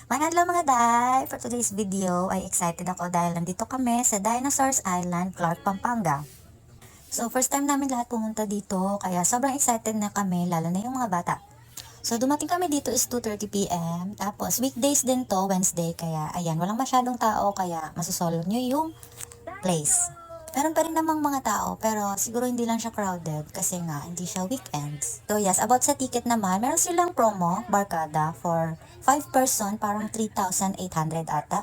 Hello mga day! For today's video ay excited ako dahil nandito kami sa Dinosaurs Island, Clark, Pampanga. So first time namin lahat pumunta dito kaya sobrang excited na kami lalo na yung mga bata. So dumating kami dito is 2:30 PM tapos weekdays din to, Wednesday, kaya ayan walang masyadong tao kaya masosolo nyo yung place. Meron pa rin namang mga tao pero siguro hindi lang siya crowded kasi nga hindi siya weekends. So yes, about sa ticket naman, meron silang promo, barkada, for 5 person parang 3,800 ata.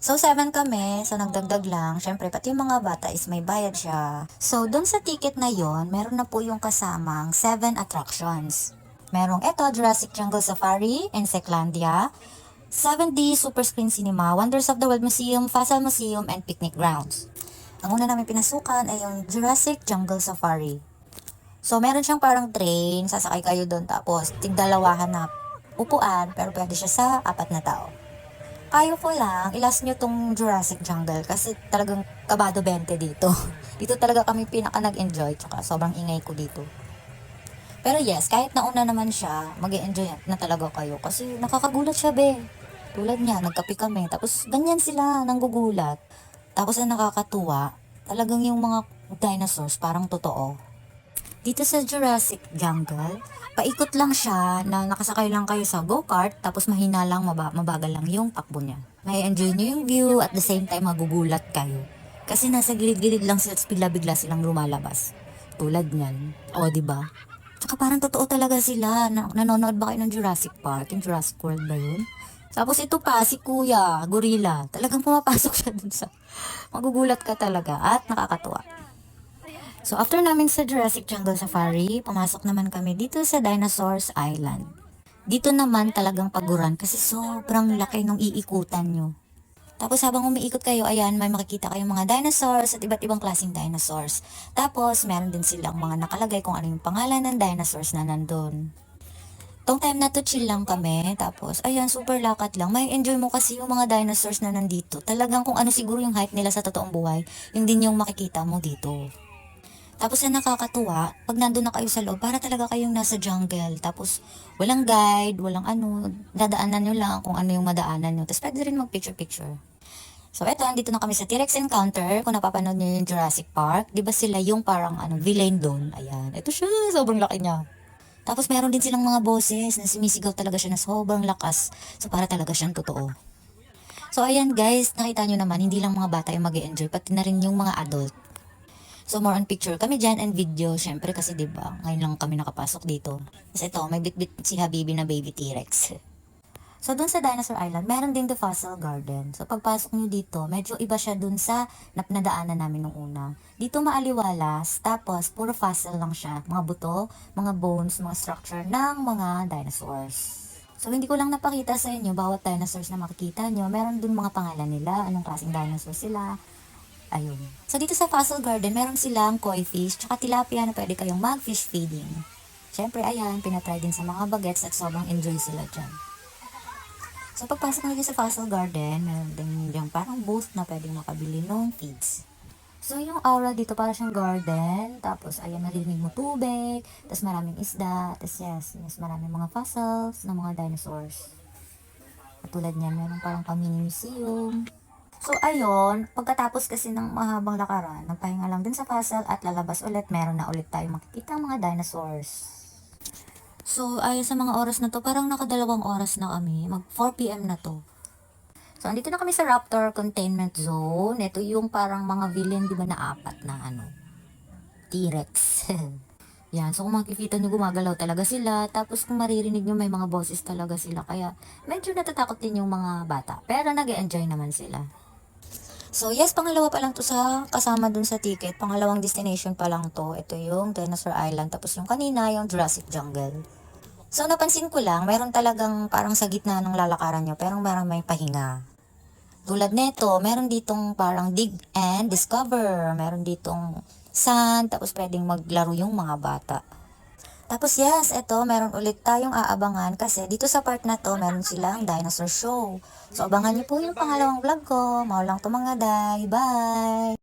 So 7 kami, so nagdagdag lang. Syempre pati yung mga bata is may bayad siya. So dun sa ticket na yon, meron na po yung kasamang 7 attractions. Merong eto, Jurassic Jungle Safari, Insectlandia, 7D Super Screen Cinema, Wonders of the World Museum, Fossil Museum, and Picnic Grounds. Ang una namin pinasukan ay yung Jurassic Jungle Safari. So, meron siyang parang train, sasakay kayo doon, tapos tigdalawahan na upuan, pero pwede siya sa 4 na tao. Kayo ko lang, ilas nyo tong Jurassic Jungle kasi talagang kabado 20 dito. Dito talaga kami pinaka nag-enjoy, tsaka sobrang ingay ko dito. Pero yes, kahit nauna naman siya, mag-enjoy na talaga kayo kasi nakakagulat siya be. Tulad niya, nagkape kami, tapos ganyan sila, nanggugulat. Tapos ang nakakatuwa, talagang yung mga dinosaurs parang totoo. Dito sa Jurassic Jungle, paikot lang siya na nakasakay lang kayo sa go-kart tapos mahina lang, mabagal lang yung takbo niya. May enjoy nyo yung view at the same time magugulat kayo. Kasi nasa gilid-gilid lang sila at bigla-bigla silang lumalabas. Tulad niyan. O, diba? Tsaka parang totoo talaga sila. Nanonood ba kayo ng Jurassic Park? Yung Jurassic World ba yun? Tapos ito pa, si Kuya, gorilla. Talagang pumapasok siya dun sa... Magugulat ka talaga at nakakatuwa. So after namin sa Jurassic Jungle Safari, pumasok naman kami dito sa Dinosaurs Island. Dito naman talagang paguran kasi sobrang laki nung iikutan nyo. Tapos habang umiikot kayo, ayan, may makikita kayong mga dinosaurs at iba't ibang klaseng dinosaurs. Tapos meron din silang mga nakalagay kung ano yung pangalan ng dinosaurs na nandun. Tong time na to chill lang kami, tapos ayan, super lakat lang. May enjoy mo kasi yung mga dinosaurs na nandito. Talagang kung ano siguro yung height nila sa totoong buhay, yun din yung makikita mo dito. Tapos ang nakakatuwa, pag nandun na kayo sa loob, para talaga kayong nasa jungle. Tapos walang guide, walang ano, dadaanan nyo lang kung ano yung madaanan nyo. Tapos pwede rin mag-picture-picture. So eto, andito na kami sa T-Rex Encounter. Kung napapanood nyo yung Jurassic Park, di ba sila yung parang villain doon? Ayan, ito siya, sobrang laki niya. Tapos meron din silang mga boses na sumisigaw talaga siya na sobrang lakas. So para talaga siyang totoo. So ayan guys, nakita nyo naman, hindi lang mga bata yung mag-enjoy, pati na rin yung mga adult. So more on picture kami dyan and video, syempre kasi diba, ngayon lang kami nakapasok dito. Kasi ito, may bit-bit si Habibi na baby T-Rex. So dun sa Dinosaur Island, meron din the Fossil Garden. So pagpasok nyo dito, medyo iba siya dun sa napnadaanan namin nung una. Dito maaliwalas, tapos puro fossil lang siya. Mga buto, mga bones, mga structure ng mga dinosaurs. So hindi ko lang napakita sa inyo bawat dinosaurs na makikita nyo. Meron dun mga pangalan nila, anong klaseng dinosaurs sila. Ayun. So dito sa Fossil Garden, meron silang koi fish, tsaka tilapia na pwede kayong mag-fish feeding. Siyempre, ayan, pinatry din sa mga bagets at sobrang enjoy sila dyan. So pagpasok nyo sa Fossil Garden, meron din yung parang booth na pwedeng makabili ng feeds. So yung aura dito para siyang garden, tapos ayan narinig mo tubig, tapos maraming isda, tapos yes, maraming mga fossils ng mga dinosaurs. At tulad niyan, meron parang mini museum. So ayun, pagkatapos kasi ng mahabang lakaran, nagpahinga lang din sa fossil at lalabas ulit, meron na ulit tayo makikita mga dinosaurs. So, ayon sa mga oras na to, parang nakadalawang oras na kami. Mag 4 PM na to. So, andito na kami sa Raptor Containment Zone. Ito yung parang mga villain, di ba, na 4 na T-Rex. Yan. So, kung makikita nyo, gumagalaw talaga sila. Tapos, kung maririnig nyo, may mga boses talaga sila. Kaya, medyo natatakot din yung mga bata. Pero, nag-enjoy naman sila. So, yes, pangalawa pa lang to sa kasama dun sa ticket. Pangalawang destination pa lang to. Ito yung Dinosaur Island. Tapos yung kanina, yung Jurassic Jungle. So, napansin ko lang, mayroon talagang parang sa gitna ng lalakaran nyo, pero parang may pahinga. Tulad nito, meron ditong parang dig and discover. Meron ditong sand, tapos pwedeng maglaro yung mga bata. Tapos yes, eto, meron ulit tayong aabangan kasi dito sa part na to, meron silang dinosaur show. So, abangan niyo po yung pangalawang vlog ko. Maulang to mga day. Bye!